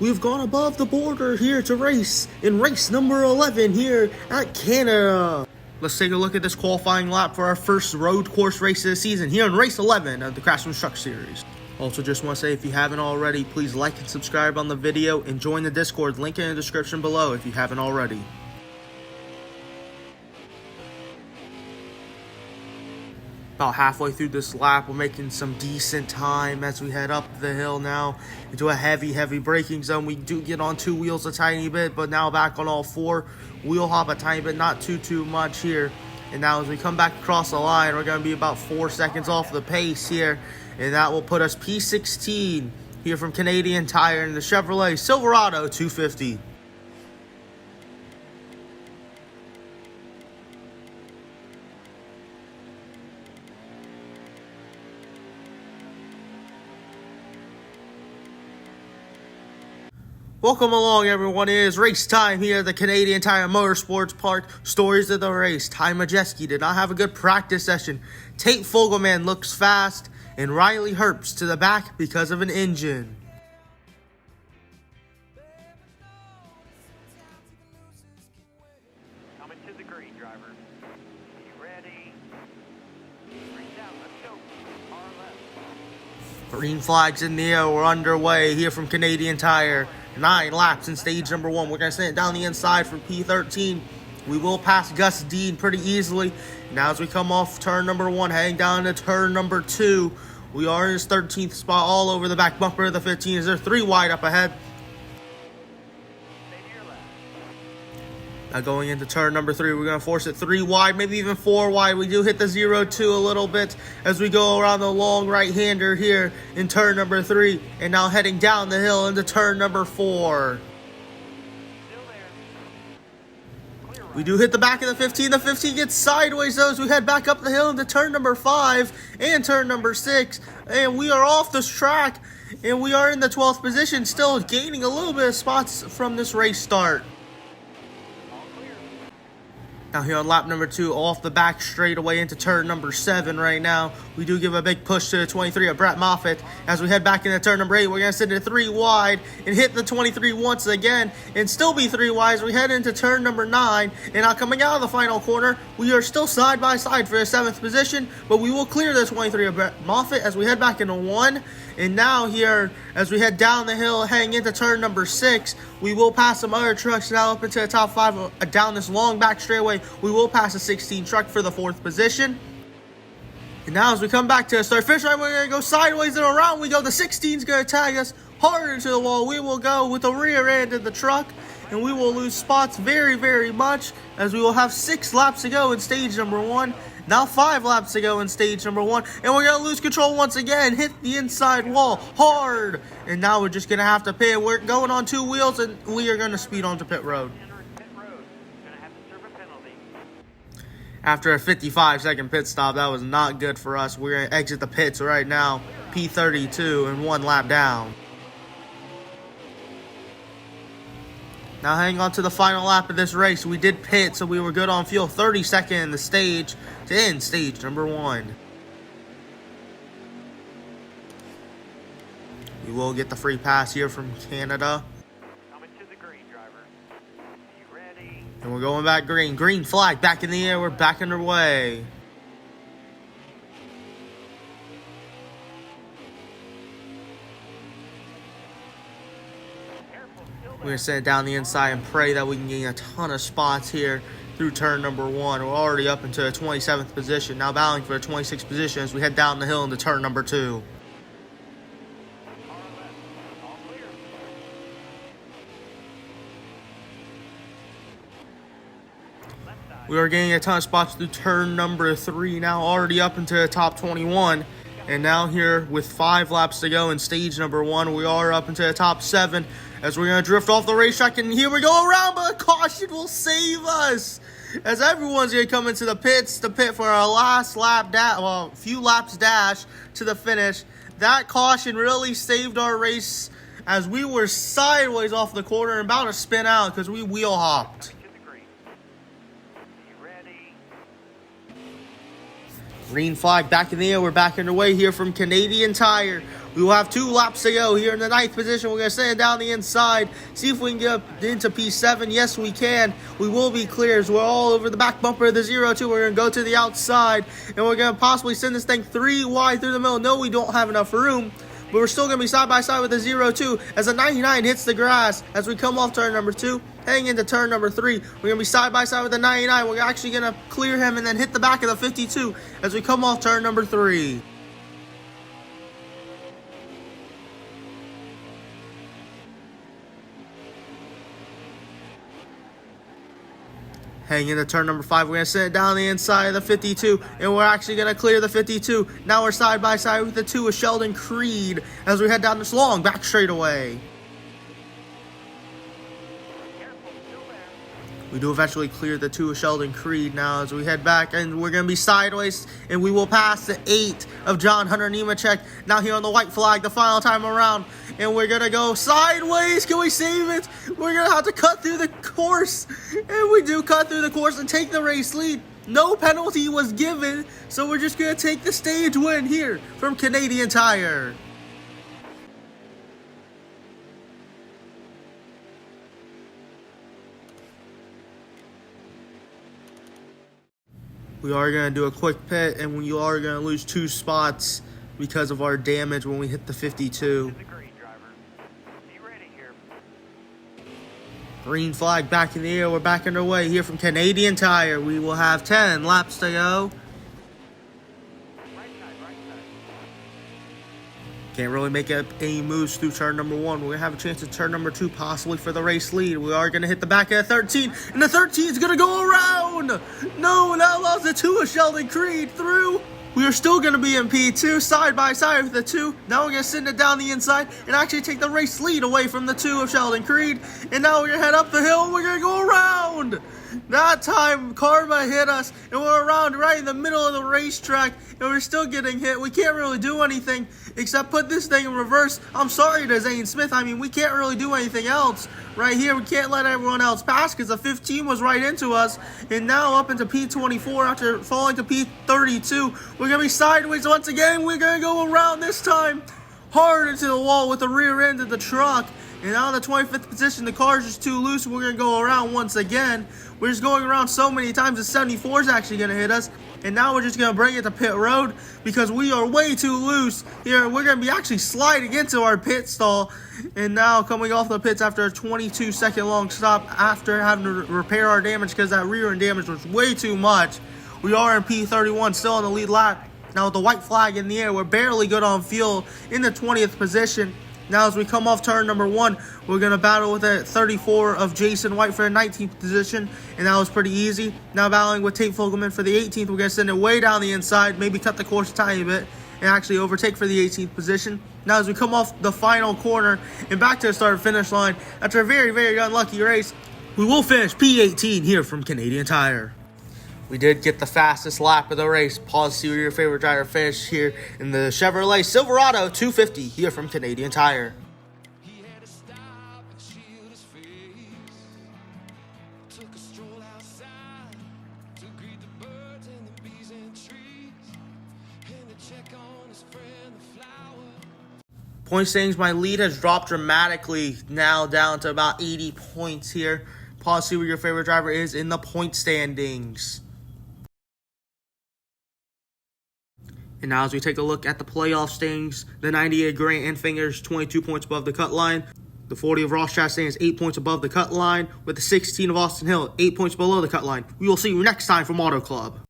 we've gone above the border here to race in race number 11 here at Canada. Let's take a look at this qualifying lap for our first road course race of the season here in race 11 of the Craftsman Truck Series. Also, just want to say, if you haven't already, please like and subscribe on the video and join the Discord, link in the description below if you haven't already. About halfway through this lap, we're making some decent time as we head up the hill now into a heavy braking zone. We do get on two wheels a tiny bit, but now back on all four. Wheel hop a tiny bit, not too much here. And now as we come back across the line, we're going to be about 4 seconds off the pace here. And that will put us P16 here from Canadian Tire in the Chevrolet Silverado 250. Welcome along, everyone. It is race time here at the Canadian Tire Motorsports Park. Stories of the race. Ty Majeski did not have a good practice session. Tate Fogelman looks fast. And Riley Herbst to the back because of an engine. Coming to the green, driver. You ready? Green down, let's go. Far left. Green flags in the air. We're underway here from Canadian Tire. 9 laps in stage number 1. We're going to send it down the inside from P13. We will pass Gus Dean pretty easily. Now as we come off turn number 1, heading down to turn number 2, we are in his 13th spot all over the back bumper of the 15. Is there 3 wide up ahead? Now going into turn number 3, we're going to force it 3 wide, maybe even 4 wide. We do hit the 0-2 a little bit as we go around the long right-hander here in turn number 3. And now heading down the hill into turn number 4. We do hit the back of the 15. The 15 gets sideways though as we head back up the hill into turn number 5 and turn number 6. And we are off this track. And we are in the 12th position, still gaining a little bit of spots from this race start. Now here on lap number 2, off the back straightaway into turn number 7 right now. We do give a big push to the 23 of Brett Moffitt. As we head back into turn number 8, we're going to send it 3 wide and hit the 23 once again and still be 3 wide as we head into turn number 9. And now coming out of the final corner, we are still side by side for the 7th position, but we will clear the 23 of Brett Moffitt as we head back into 1. And now here, as we head down the hill, heading into turn number 6, we will pass some other trucks now up into the top 5 down this long back straightaway. We will pass a 16 truck for the 4th position. And now as we come back to the start finish line, we're going to go sideways and around we go. The 16 is going to tag us harder to the wall. We will go with the rear end of the truck, and we will lose spots very much as we will have 6 laps to go in stage number 1. Now 5 laps to go in stage number 1. And we're going to lose control once again. Hit the inside wall hard. And now we're just going to have to pit. We're going on 2 wheels, and we are going to speed onto pit road. After a 55-second pit stop, that was not good for us. We're going to exit the pits right now. P32 and 1 lap down. Now hang on to the final lap of this race. We did pit, so we were good on fuel. 32nd in the stage to end stage number 1. We will get the free pass here from Canada. Coming to the green, driver. You ready? And we're going back green. Green flag back in the air. We're back underway. We're going to send it down the inside and pray that we can gain a ton of spots here through turn number 1. We're already up into the 27th position. Now battling for the 26th position as we head down the hill into turn number 2. We are gaining a ton of spots through turn number 3. Now already up into the top 21. And now here with 5 laps to go in stage number 1, we are up into the top 7 as we're going to drift off the racetrack. And here we go around, but a caution will save us as everyone's going to come into the pits to pit for our last lap, few laps dash to the finish. That caution really saved our race as we were sideways off the corner and about to spin out because we wheel hopped. Green flag back in the air. We're back underway here from Canadian Tire. We will have 2 laps to go here in the 9th position. We're going to send it down the inside, see if we can get up into P7. Yes, we can. We will be clear as we're all over the back bumper of the 0-2. We're going to go to the outside, and we're going to possibly send this thing 3 wide through the middle. No, we don't have enough room, but we're still going to be side by side with the 0-2 as the 99 hits the grass as we come off turn number 2. Heading into turn number 3, we're going to be side by side with the 99. We're actually going to clear him and then hit the back of the 52 as we come off turn number 3. Heading into turn number 5, we're going to send it down the inside of the 52, and we're actually going to clear the 52. Now we're side by side with the 2 of Sheldon Creed as we head down this long back straightaway. We do eventually clear the 2 of Sheldon Creed now as we head back, and we're going to be sideways, and we will pass the 8 of John Hunter Nemechek now here on the white flag the final time around, and we're going to go sideways. Can we save it? We're going to have to cut through the course, and we do cut through the course and take the race lead. No penalty was given, so we're just going to take the stage win here from Canadian Tire. We are going to do a quick pit, and we are going to lose 2 spots because of our damage when we hit the 52. Green flag back in the air. We're back underway here from Canadian Tire. We will have 10 laps to go. Can't really make any moves through turn number 1. We're going to have a chance at turn number 2, possibly for the race lead. We are going to hit the back of the 13, and the 13 is going to go around. No, that allows the 2 of Sheldon Creed through. We are still going to be in P2, side by side with the 2. Now we're going to send it down the inside and actually take the race lead away from the 2 of Sheldon Creed. And now we're going to head up the hill, and we're going to go around. That time, karma hit us, and we're around right in the middle of the racetrack, and we're still getting hit. We can't really do anything except put this thing in reverse. I'm sorry to Zane Smith. I mean, we can't really do anything else right here. We can't let everyone else pass because the 15 was right into us, and now up into P24 after falling to P32. We're going to be sideways once again. We're going to go around this time hard into the wall with the rear end of the truck. And now in the 25th position, the car's just too loose. We're going to go around once again. We're just going around so many times, the 74 is actually going to hit us. And now we're just going to bring it to pit road because we are way too loose here. We're going to be actually sliding into our pit stall. And now coming off the pits after a 22-second long stop after having to repair our damage because that rear end damage was way too much. We are in P31, still on the lead lap. Now with the white flag in the air, we're barely good on fuel in the 20th position. Now as we come off turn number 1, we're going to battle with a 34 of Jason White for the 19th position, and that was pretty easy. Now battling with Tate Fogelman for the 18th, we're going to send it way down the inside, maybe cut the course a tiny bit, and actually overtake for the 18th position. Now as we come off the final corner and back to the start-finish line, after a very, very unlucky race, we will finish P18 here from Canadian Tire. We did get the fastest lap of the race. Pause to see where your favorite driver finished here in the Chevrolet Silverado 250 here from Canadian Tire. He had to stop and shield his face. Took a stroll outside to greet the birds and the bees and trees, and to check on his friend the flower. Point standings, my lead has dropped dramatically now down to about 80 points here. Pause to see where your favorite driver is in the point standings. And now as we take a look at the playoff standings, the 98 Grant and Fingers 22 points above the cut line. The 40 of Ross Chastain is 8 points above the cut line, with the 16 of Austin Hill 8 points below the cut line. We will see you next time from Auto Club.